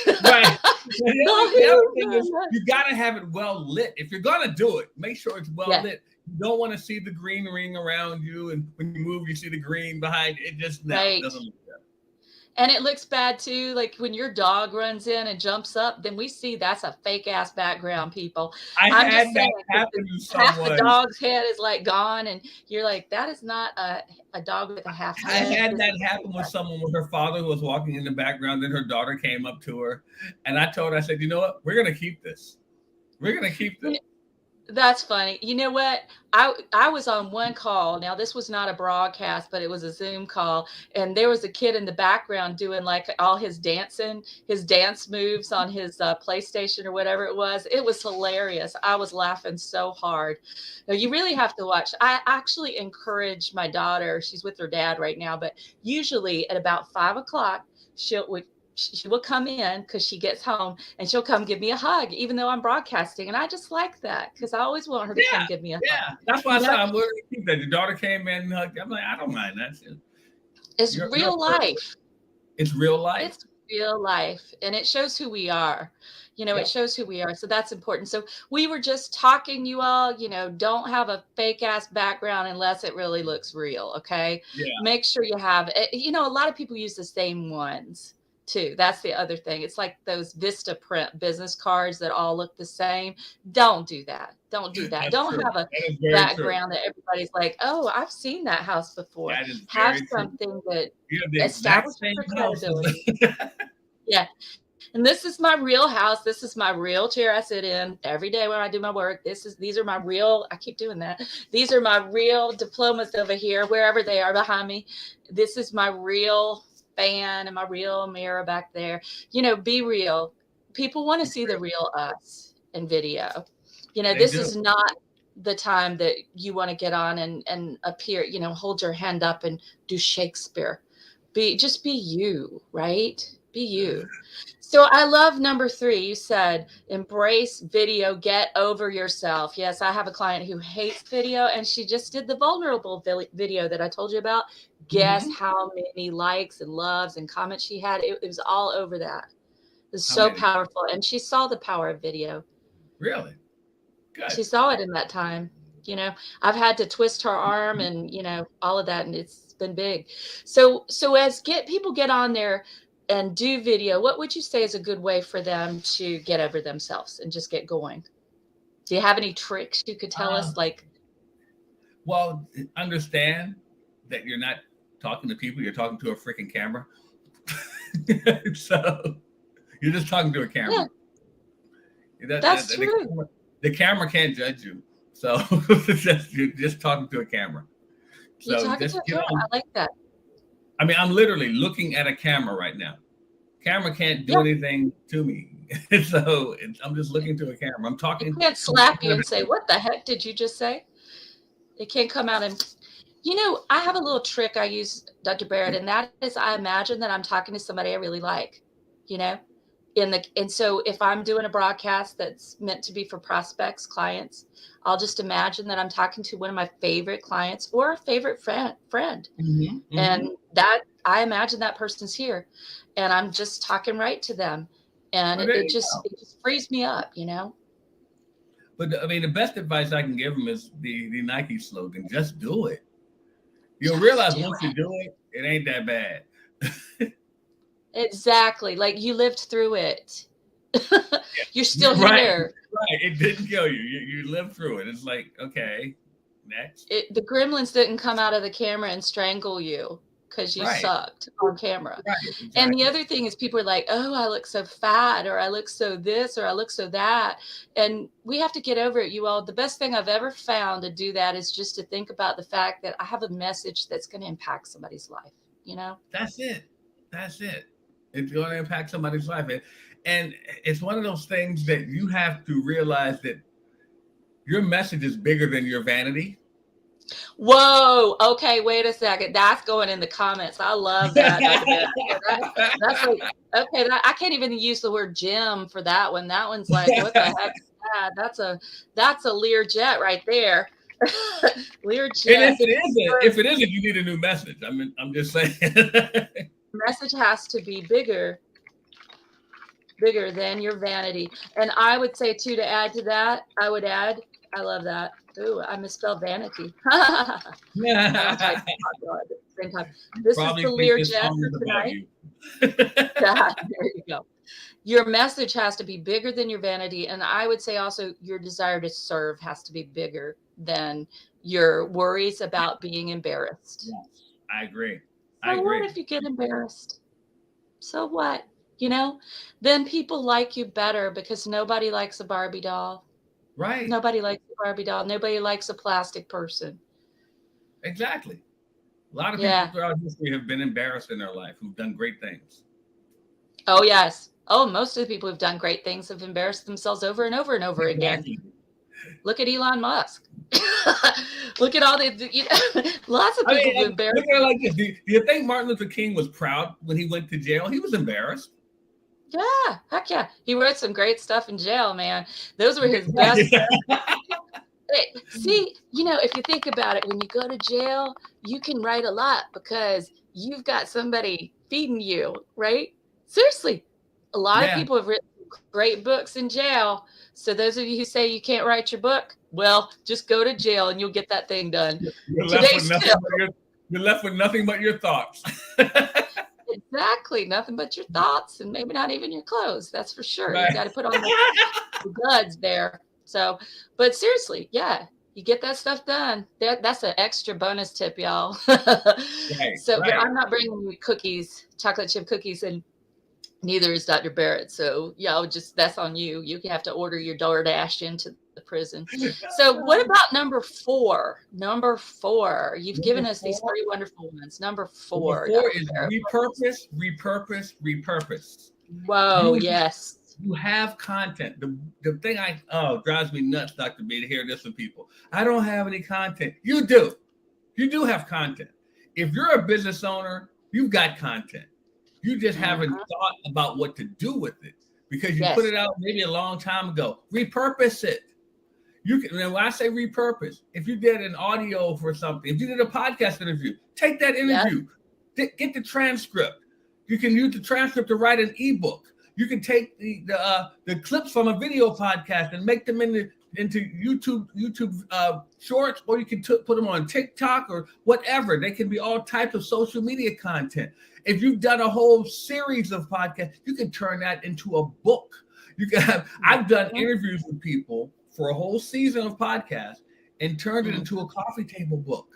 Right. The other thing is, you got to have it well lit. If you're going to do it, make sure it's well lit. You don't want to see the green ring around you, and when you move, you see the green behind you. It just doesn't look good. And it looks bad too. Like when your dog runs in and jumps up, then we see that's a fake ass background, people. I'm just saying, half the dog's head is like gone, and you're like, that is not a dog with a half head. I had that happen with someone with her father who was walking in the background, then her daughter came up to her, and I told her, I said, you know what? We're going to keep this. We're going to keep this. That's funny. You know what? I was on one call. Now, this was not a broadcast, but it was a Zoom call. And there was a kid in the background doing like all his dance moves on his PlayStation or whatever it was. It was hilarious. I was laughing so hard. Now, you really have to watch. I actually encourage my daughter. She's with her dad right now, but usually at about 5:00, she will come in because she gets home and she'll come give me a hug, even though I'm broadcasting. And I just like that because I always want her to come give me a hug. Yeah, that's why I said I'm willing to keep that. Your daughter came in and hugged. I'm like, I don't mind that. It's real life. It's real life. It's real life. And it shows who we are. You know, it Yep. shows who we are. So that's important. So we were just talking, you all, don't have a fake ass background unless it really looks real. Okay. Yeah. Make sure you have it. A lot of people use the same ones too. That's the other thing. It's like those Vista print business cards that all look the same. Don't do that. Don't do that. That's Don't true. have a That is very true. background that everybody's like, oh, I've seen that house before. That is Have very true. something that You have the exact establishes same your house. credibility. Yeah. And this is my real house. This is my real chair I sit in every day when I do my work. These are my real, I keep doing that. These are my real diplomas over here, wherever they are behind me. This is my real fan and my real mirror back there. Be real. People want to see the real us in video. They This do. is not the time that you want to get on and appear, hold your hand up and do Shakespeare. Just be you, right? Be you. So I love number 3. You said embrace video, get over yourself. Yes, I have a client who hates video, and she just did the vulnerable video that I told you about. Guess how many likes and loves and comments she had? It was all over that. It was How so many? powerful, and she saw the power of video. Really? Good. She saw it in that time. I've had to twist her arm and all of that, and it's been big. So as people get on there and do video, what would you say is a good way for them to get over themselves and just get going? Do you have any tricks you could tell us? Well, understand that you're not talking to people, you're talking to a freaking camera. So you're just talking to a camera. Yeah, that's true. The camera can't judge you. So you're just talking to a camera. So you're talking to a camera. I like that. I mean, I'm literally looking at a camera right now. Camera can't do anything to me. So I'm just looking to a camera. I'm talking. It can't slap you and say, what the heck did you just say? It can't come out and, I have a little trick I use, Dr. Barrett, and that is I imagine that I'm talking to somebody I really like, and so if I'm doing a broadcast that's meant to be for prospects, clients, I'll just imagine that I'm talking to one of my favorite clients or a favorite friend. Mm-hmm. And that I imagine that person's here and I'm just talking right to them. And it just frees me up, But I mean, the best advice I can give them is the Nike slogan, just do it. You'll realize once you do it, it ain't that bad. Exactly. Like you lived through it. You're still here. Right. It didn't kill you. You lived through it. It's like, okay, next. The gremlins didn't come out of the camera and strangle you because you sucked on camera. Right, exactly. And the other thing is people are like, oh, I look so fat, or I look so this, or I look so that. And we have to get over it, you all. The best thing I've ever found to do that is just to think about the fact that I have a message that's going to impact somebody's life, That's it. That's it. It's going to impact somebody's life. And it's one of those things that you have to realize that your message is bigger than your vanity. Whoa. Okay. Wait a second. That's going in the comments. I love that. That's like, okay. I can't even use the word gym for that one. That one's like, what the heck is that? That's a Learjet right there. Learjet. And if it isn't, you need a new message. I mean, I'm just saying. Message has to be bigger than your vanity. And I would say too, to add to that, I love that. Ooh, I misspelled vanity. This is the Learjet for tonight. There you go. Your message has to be bigger than your vanity. And I would say also your desire to serve has to be bigger than your worries about being embarrassed. Yes, I agree. So what if you get embarrassed? So what? Then people like you better because nobody likes a Barbie doll. Right. Nobody likes a Barbie doll. Nobody likes a plastic person. Exactly. A lot of people throughout history have been embarrassed in their life who've done great things. Oh, yes. Oh, most of the people who've done great things have embarrassed themselves over and over and over again. Look at Elon Musk. Look at all the, lots of people who embarrassed. Look at it like this. Do you think Martin Luther King was proud when he went to jail? He was embarrassed. Yeah, heck yeah. He wrote some great stuff in jail, man. Those were his best. See, if you think about it, when you go to jail, you can write a lot because you've got somebody feeding you, right? Seriously. A lot of people have written great books in jail. So those of you who say you can't write your book, well, just go to jail and you'll get that thing done. You're left with nothing but you're left with nothing but your thoughts. Exactly. Nothing but your thoughts and maybe not even your clothes. That's for sure. Right. You got to put on the goods there. So, but seriously, yeah, you get that stuff done. That's an extra bonus tip, y'all. Right, So, right. but I'm not bringing you cookies, chocolate chip cookies, and neither is Dr. Barrett. So, yeah, that's on you. You have to order your DoorDash into the prison. So, what about number 4? Number 4. You've given us these 3 wonderful ones. Number 4. Number 4 is repurpose. Whoa, yes. You have content. The thing drives me nuts, Dr. B, to hear this from people. I don't have any content. You do. You do have content. If you're a business owner, you've got content. You just haven't thought about what to do with it because you put it out maybe a long time ago. Repurpose it. You can. When I say repurpose, if you did an audio for something, if you did a podcast interview, take that interview, get the transcript. You can use the transcript to write an ebook. You can take the clips from a video podcast and make them into YouTube shorts, or you can put them on TikTok or whatever. They can be all types of social media content. If you've done a whole series of podcasts, you can turn that into a book. You can have. I've done interviews with people for a whole season of podcasts and turned it into a coffee table book.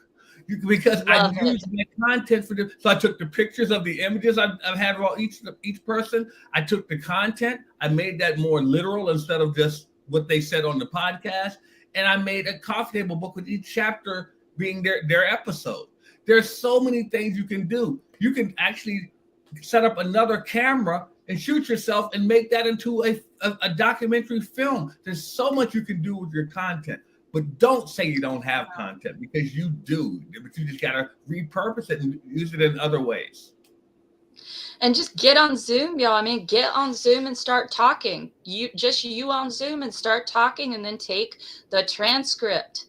Because I used my content for so I took the pictures of the images I've had for each person. I took the content, I made that more literal instead of just what they said on the podcast, and I made a coffee table book with each chapter being their episode. There's so many things you can do. You can actually set up another camera and shoot yourself and make that into a documentary film. There's so much you can do with your content. But don't say you don't have content, because you do. But you just got to repurpose it and use it in other ways. And just get on Zoom, y'all. I mean, get on Zoom and start talking. You on Zoom and start talking, and then take the transcript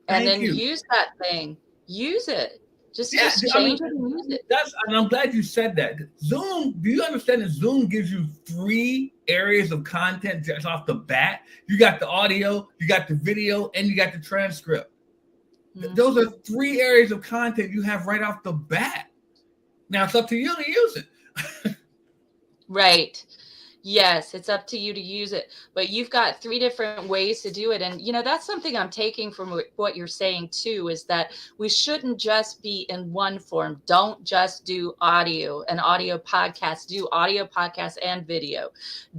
and use that thing. Use it. Just change it and use it. And I'm glad you said that. Zoom, do you understand that Zoom gives you 3 areas of content just off the bat? You got the audio, you got the video, and you got the transcript. Those are 3 areas of content you have right off the bat. Now it's up to you to use it. Right. Yes, it's up to you to use it, but you've got 3 different ways to do it. And, that's something I'm taking from what you're saying too, is that we shouldn't just be in one form. Don't just do audio, an audio podcast, do audio podcasts and video.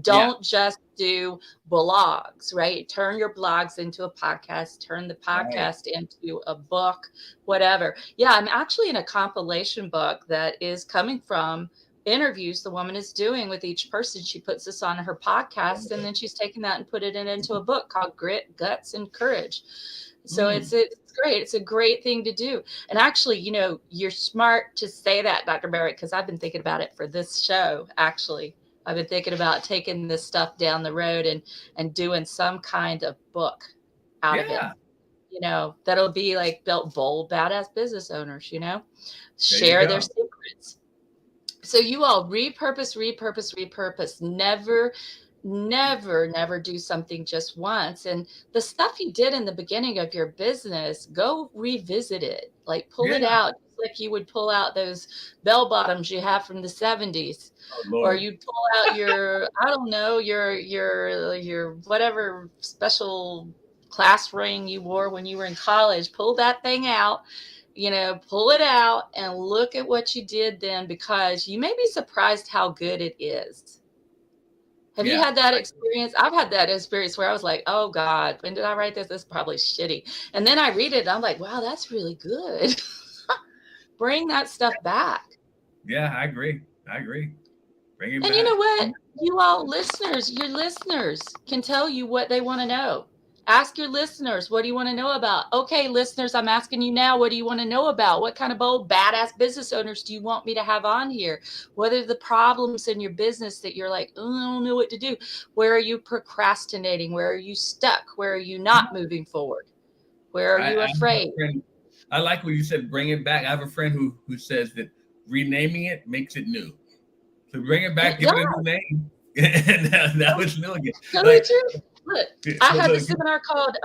Don't just do blogs, right? Turn your blogs into a podcast, turn the podcast into a book, whatever. Yeah, I'm actually in a compilation book that is coming from interviews the woman is doing with each person. She puts this on her podcast, and then she's taken that and put it into a book called Grit, Guts, and Courage. So it's great. It's a great thing to do. And actually, you're smart to say that, Dr. Barrett, because I've been thinking about it for this show. Actually, I've been thinking about taking this stuff down the road and doing some kind of book out of it. That'll be like bold, badass business owners, share their secrets. So you all repurpose. Never do something just once. And the stuff you did in the beginning of your business, go revisit it. Like pull it out, just like you would pull out those bell bottoms you have from the 70s. Or you'd pull out your, I don't know, your whatever special class ring you wore when you were in college. Pull that thing out. Pull it out and look at what you did then, because you may be surprised how good it is. Have you had that experience? I've had that experience where I was like, oh God, when did I write this? This is probably shitty. And then I read it and I'm like, wow, that's really good. Bring that stuff back. Yeah, I agree. Bring it back. And you know what? You all your listeners can tell you what they want to know. Ask your listeners, what do you want to know about? Okay, listeners, I'm asking you now, what do you want to know about? What kind of bold, badass business owners do you want me to have on here? What are the problems in your business that you're like, oh, I don't know what to do? Where are you procrastinating? Where are you stuck? Where are you not moving forward? Where are you afraid? I like what you said, bring it back. I have a friend who says that renaming it makes it new. So bring it back, give it a new name. And that was new again. Totally true. Look, I had Look, the seminar called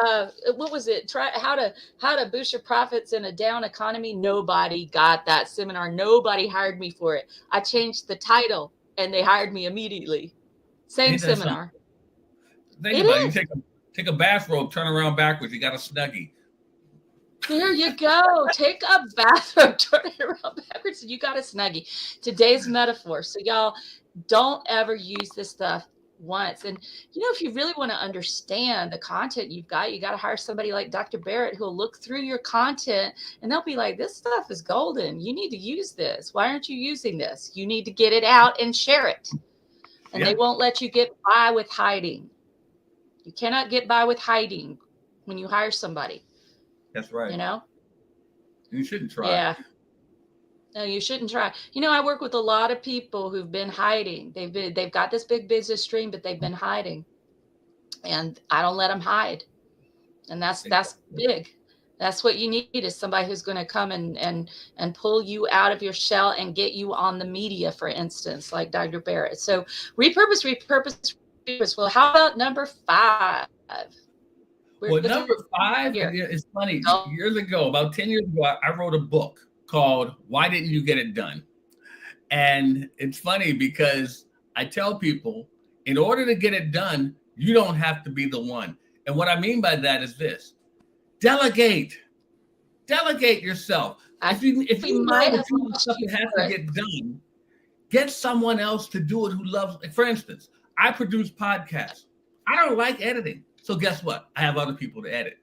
what was it? Try how to boost your profits in a down economy. Nobody got that seminar. Nobody hired me for it. I changed the title and they hired me immediately. Same ain't that something? seminar. Think It about it. You is. take a bathrobe, turn around backwards, you got a Snuggie. There you go. Take a bathrobe, turn it around backwards, and you got a Snuggie. Today's metaphor. So y'all don't ever use this stuff once. And if you really want to understand the content you've got, you got to hire somebody like Dr. Barrett who'll look through your content and they'll be like, this stuff is golden. You need to use this. Why aren't you using this? You need to get it out and share it. And they won't let you get by with hiding. You cannot get by with hiding when you hire somebody. That's right. You shouldn't try. Yeah. No, you shouldn't try. I work with a lot of people who've been hiding. They've got this big business stream, but they've been hiding. And I don't let them hide. And that's big. That's what you need, is somebody who's going to come and pull you out of your shell and get you on the media, for instance, like Dr. Barrett. So repurpose. Well, how about number 5? Well, number 5, it's funny. Years ago, about 10 years ago, I wrote a book called Why Didn't You Get It Done? And it's funny because I tell people, in order to get it done, you don't have to be the one. And what I mean by that is this: delegate yourself. If you know that something has to get done, get someone else to do it who loves it. For instance, I produce podcasts. I don't like editing. So guess what? I have other people to edit.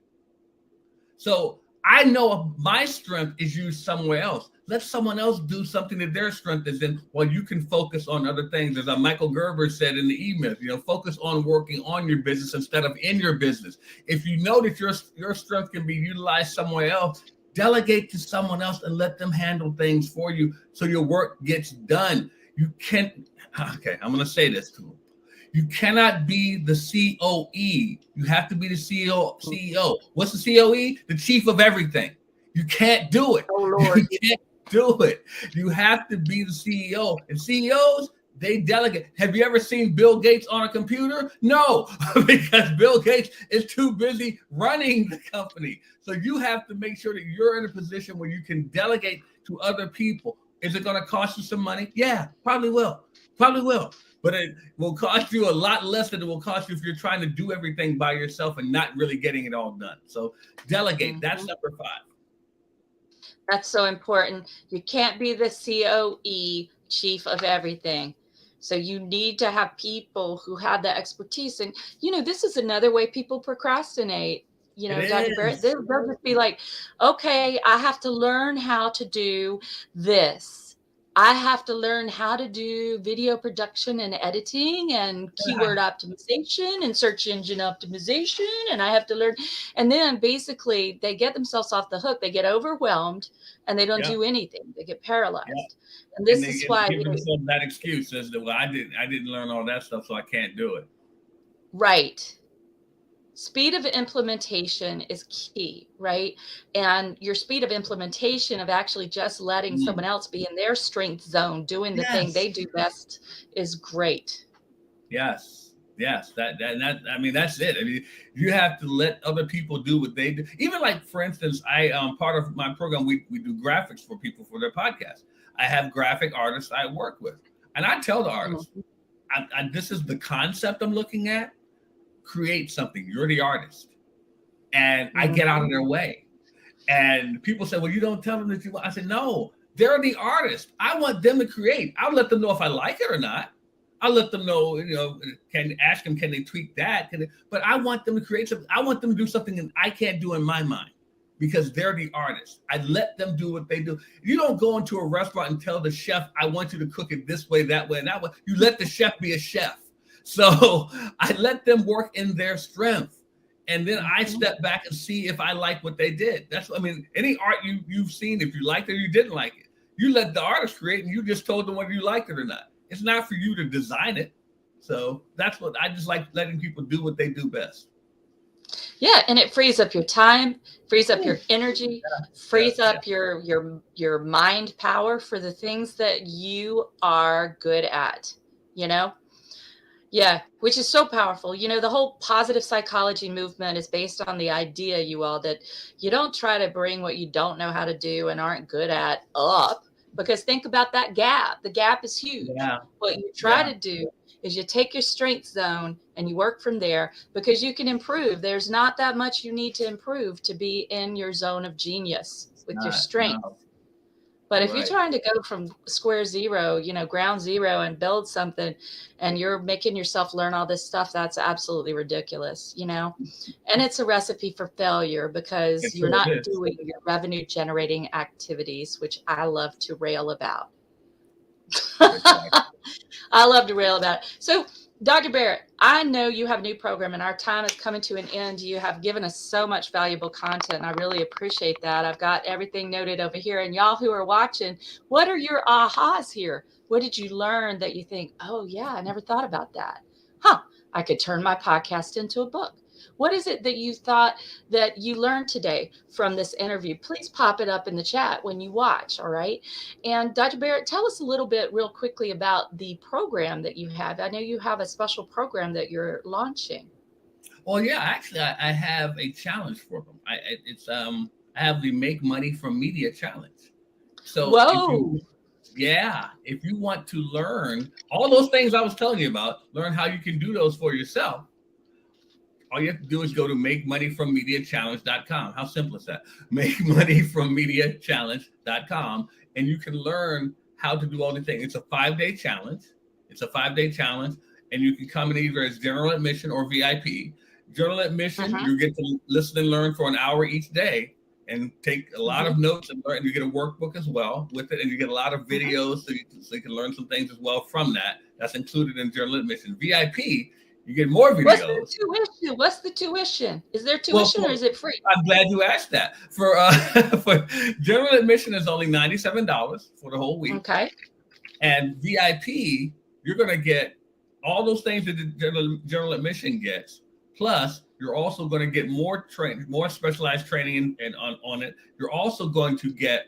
So I know my strength is used somewhere else. Let someone else do something that their strength is in, while you can focus on other things. As Michael Gerber said in the email, focus on working on your business instead of in your business. If you know that your strength can be utilized somewhere else, delegate to someone else and let them handle things for you so your work gets done. I'm going to say this to them. You cannot be the COE. You have to be the CEO. What's the COE? The chief of everything. You can't do it. Oh, Lord. You can't do it. You have to be the CEO. And CEOs, they delegate. Have you ever seen Bill Gates on a computer? No, because Bill Gates is too busy running the company. So you have to make sure that you're in a position where you can delegate to other people. Is it going to cost you some money? Yeah, probably will. But it will cost you a lot less than it will cost you if you're trying to do everything by yourself and not really getting it all done. So delegate. Mm-hmm. That's number 5. That's so important. You can't be the COE, chief of everything. So you need to have people who have the expertise. And, this is another way people procrastinate. Dr. Barrett, they'll just be like, okay, I have to learn how to do this. I have to learn how to do video production and editing and keyword optimization and search engine optimization. And I have to learn. And then basically they get themselves off the hook. They get overwhelmed and they don't do anything. They get paralyzed. And this is why give themselves that excuse as to, well, I didn't learn all that stuff, so I can't do it. Right. Speed of implementation is key, right? And your speed of implementation of actually just letting someone else be in their strength zone, doing the thing they do best, is great. Yes. That that's it. I mean, you have to let other people do what they do. Even like, for instance, I part of my program, we do graphics for people for their podcast. I have graphic artists I work with, and I tell the artists, this is the concept I'm looking at. Create something. You're the artist. And I get out of their way. And people say, well, you don't tell them that you want. I said, no, they're the artist. I want them to create. I'll let them know if I like it or not. I'll let them know, can they tweak that? But I want them to create something. I want them to do something that I can't do in my mind, because they're the artist. I let them do what they do. You don't go into a restaurant and tell the chef, I want you to cook it this way, that way, and that way. You let the chef be a chef. So I let them work in their strength. And then I step back and see if I like what they did. Any art you've seen, if you liked it or you didn't like it, you let the artist create and you just told them whether you liked it or not. It's not for you to design it. So that's what I just like, letting people do what they do best. Yeah, and it frees up your time, frees up your energy, frees up your mind power for the things that you are good at, Yeah, which is so powerful. You know, the whole positive psychology movement is based on the idea, you all, that you don't try to bring what you don't know how to do and aren't good at up, because think about that gap. The gap is huge. Yeah, What you try yeah, to do is you take your strength zone and you work from there, because you can improve. There's not that much you need to improve to be in your zone of genius it's with your not. strength. No, But if you're right. trying to go from square zero, you know, ground zero, and build something, and you're making yourself learn all this stuff, that's absolutely ridiculous, you know? And it's a recipe for failure, because It you're sure not is. doing your revenue generating activities, which I love to rail about. Exactly. I love to rail about it. So, Dr. Barrett, I know you have a new program and our time is coming to an end. You have given us so much valuable content, and I really appreciate that. I've got everything noted over here. And y'all who are watching, what are your ahas here? What did you learn that you think, oh, yeah, I never thought about that? Huh, I could turn my podcast into a book. What is it that you thought that you learned today from this interview? Please pop it up in the chat when you watch, all right? And Dr. Barrett, tell us a little bit real quickly about the program that you have. I know you have a special program that you're launching. Well, yeah, actually, I have a challenge for them. I have the Make Money from Media challenge. So Whoa. if you want to learn all those things I was telling you about, learn how you can do those for yourself. All you have to do is go to makemoneyfrommediachallenge.com. How simple is that? Makemoneyfrommediachallenge.com, and you can learn how to do all the things. It's a 5-day challenge. It's a 5-day challenge, and you can come in either as general admission or VIP. General admission, Uh-huh. you get to listen and learn for an hour each day and take a lot of Mm-hmm. notes and learn. You get a workbook as well with it, and you get a lot of Mm-hmm. videos so you can learn some things as well from that. That's included in general admission. VIP, you get more What's the videos. tuition? What's the tuition? Is there Well, tuition or is it free? I'm glad you asked that. For for general admission is only $97 for the whole week, Okay. and VIP you're going to get all those things that the general admission gets. Plus, you're also going to get more specialized training, and on it. You're also going to get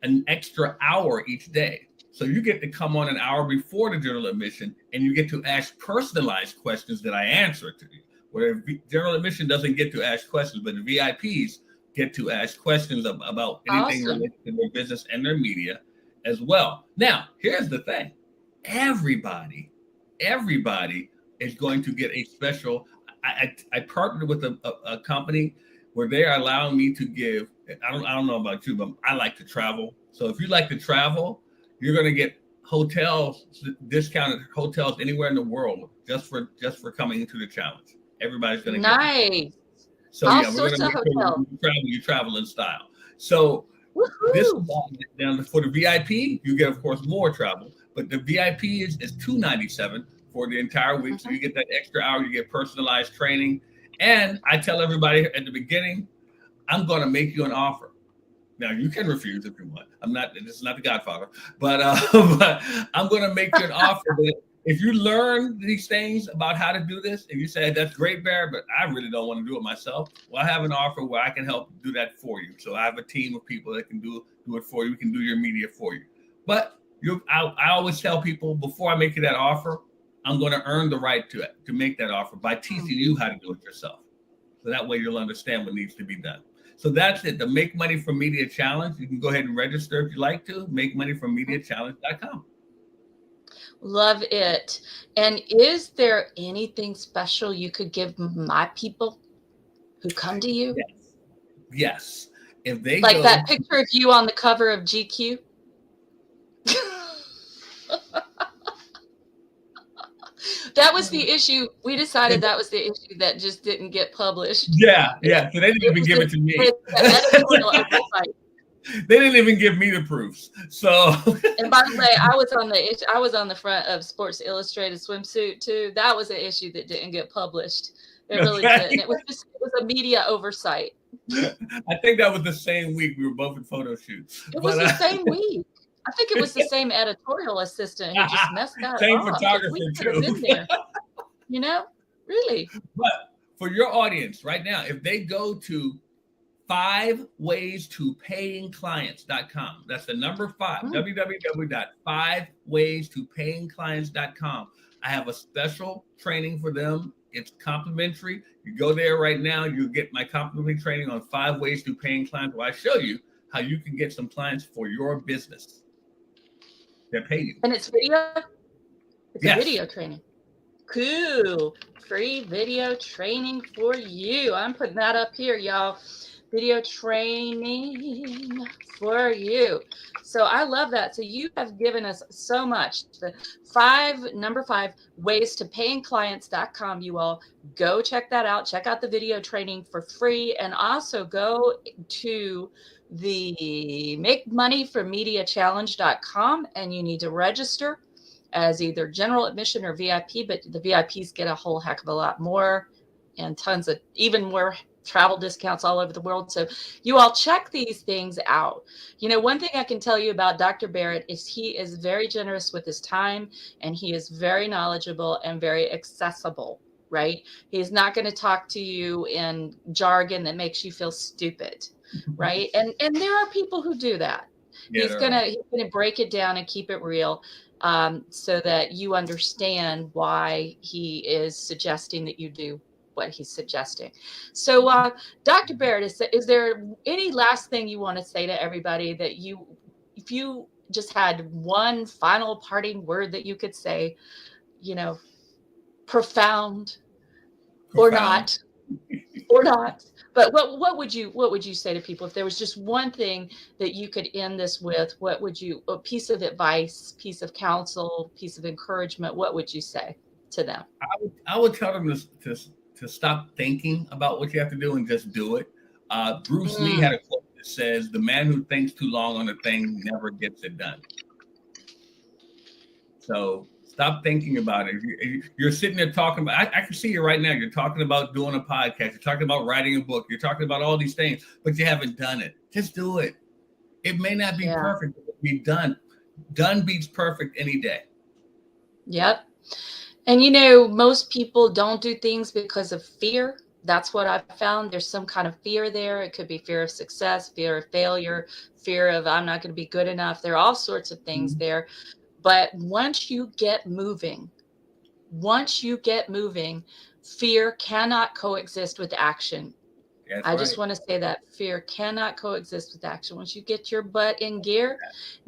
an extra hour each day. So you get to come on an hour before the general admission, and you get to ask personalized questions that I answer to you. Where general admission doesn't get to ask questions, but the VIPs get to ask questions about anything Awesome. related to their business and their media as well. Now, here's the thing: everybody, everybody is going to get a special. I partnered with a company where they are allowing me to give. I don't know about you, but I like to travel. So if you like to travel, you're going to get discounted hotels anywhere in the world just for coming into the challenge. Everybody's going to get them. Nice. So All yeah, we're going sorts to of make sure hotels. you travel in style. So this is Woohoo. down for the VIP. You get, of course, more travel, but the VIP is $297 for the entire week. So Mhm. you get that extra hour. You get personalized training, and I tell everybody at the beginning, I'm going to make you an offer. Now you can refuse if you want. I'm not. This is not the Godfather, but but I'm going to make you an offer that if you learn these things about how to do this, and you say that's great, Bear, but I really don't want to do it myself. Well, I have an offer where I can help do that for you. So I have a team of people that can do it for you. We can do your media for you. But I always tell people before I make you that offer, I'm going to earn the right to make that offer by teaching you how to do it yourself. So that way you'll understand what needs to be done. So that's it. The Make Money from Media Challenge. You can go ahead and register if you like to. MakeMoneyFromMediaChallenge.com. Love it. And is there anything special you could give my people who come to you? Yes. Yes. If they Like go, that picture of you on the cover of GQ? That was the issue. We decided that was the issue that just didn't get published. yeah. It, So they didn't it even was give it to me. the editorial oversight. They didn't even give me the proofs. So And by the way, I was on the front of Sports Illustrated swimsuit too. That was an issue that didn't get published. It really didn't. It was a media oversight. I think that was the same week we were both in photo shoots. It was But the same week. I think it was the same editorial assistant who just messed that same up. photographer We could have too. been there. You know, really. But for your audience right now, if they go to 5waystoPayingClients.com, that's the number 5, www.5waystoPayingClients.com. I have a special training for them. It's complimentary. You go there right now, you get my complimentary training on 5 ways to paying clients, where I show you how you can get some clients for your business that pay you. And it's video? It's Yes. a video training. Cool. Free video training for you. I'm putting that up here, y'all. Video training for you. So I love that. So you have given us so much. The number 5 ways to payingclients.com. You all go check that out. Check out the video training for free, and also go to the makemoneyformediachallenge.com, and you need to register as either general admission or VIP, but the VIPs get a whole heck of a lot more and tons of even more travel discounts all over the world. So you all check these things out. You know, one thing I can tell you about Dr. Barrett is he is very generous with his time, and he is very knowledgeable and very accessible, right? He's not going to talk to you in jargon that makes you feel stupid, right? And there are people who do that. Yeah, he's gonna break it down and keep it real, so that you understand why he is suggesting that you do what he's suggesting. So, Dr. Barrett, is there any last thing you want to say to everybody that if you just had one final parting word that you could say, you know, profound or not, but what would you say to people if there was just one thing that you could end this with? What would you, a piece of advice, piece of counsel, piece of encouragement, what would you say to them? I would tell them to stop thinking about what you have to do and just do it. Bruce Lee had a quote that says, "The man who thinks too long on a thing never gets it done." So stop thinking about it. You're sitting there talking about, I can see you right now. You're talking about doing a podcast. You're talking about writing a book. You're talking about all these things, but you haven't done it. Just do it. It may not be perfect, but it'll be done. Done beats perfect any day. Yep. And, you know, most people don't do things because of fear. That's what I've found. There's some kind of fear there. It could be fear of success, fear of failure, fear of I'm not going to be good enough. There are all sorts of things there. But once you get moving, fear cannot coexist with action. I just want to say that fear cannot coexist with action. Once you get your butt in gear,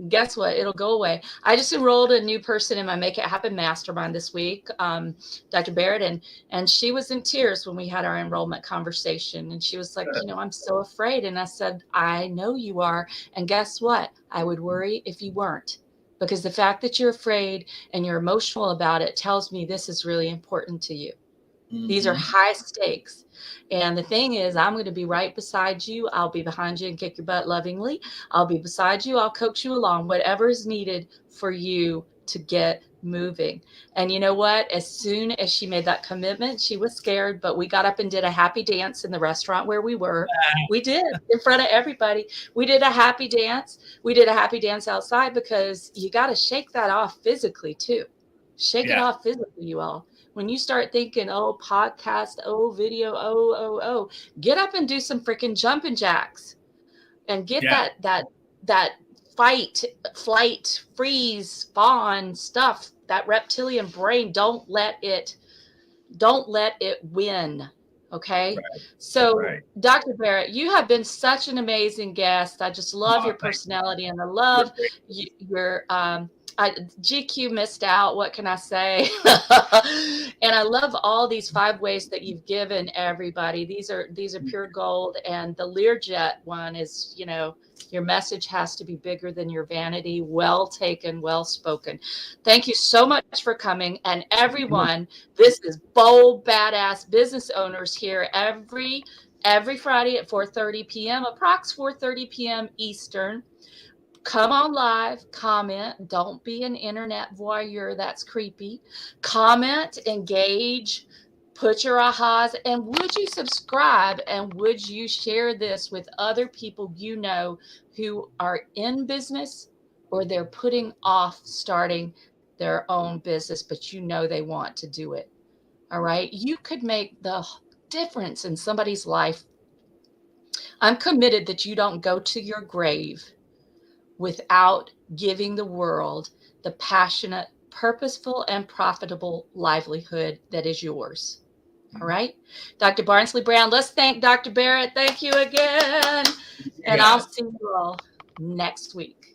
guess what? It'll go away. I just enrolled a new person in my Make It Happen Mastermind this week, Dr. Barrett, and she was in tears when we had our enrollment conversation. And she was like, you know, I'm so afraid. And I said, I know you are. And guess what? I would worry if you weren't. Because the fact that you're afraid and you're emotional about it tells me this is really important to you. These are high stakes. And the thing is, I'm going to be right beside you. I'll be behind you and kick your butt lovingly. I'll be beside you. I'll coach you along, whatever is needed for you to get moving. And you know what? As soon as she made that commitment, she was scared, but we got up and did a happy dance in the restaurant where we were. We did, in front of everybody. We did a happy dance. We did a happy dance outside, because you got to shake that off physically too. Shake it off physically, you all. When you start thinking, oh, podcast, oh, video, oh, get up and do some freaking jumping jacks and get that fight, flight, freeze, fawn stuff, that reptilian brain. Don't let it win. Okay. So Dr. Barrett, you have been such an amazing guest. I just love your personality, and I love your, GQ missed out. What can I say? And I love all these 5 ways that you've given everybody. These are pure gold. And the Learjet one is, you know, your message has to be bigger than your vanity. Well taken, well spoken. Thank you so much for coming. And everyone, this is Bold Badass Business Owners here every Friday at 4:30 p.m. approx 4:30 p.m. Eastern. Come on live, comment. Don't be an internet voyeur. That's creepy. Comment, engage, put your ahas, and would you subscribe, and would you share this with other people you know who are in business, or they're putting off starting their own business, but you know they want to do it. All right. You could make the difference in somebody's life. I'm committed that you don't go to your grave without giving the world the passionate purposeful and profitable livelihood that is yours. All right. Dr. Barnsley Brown, let's thank Dr. Barrett. Thank you again. And I'll see you all next week.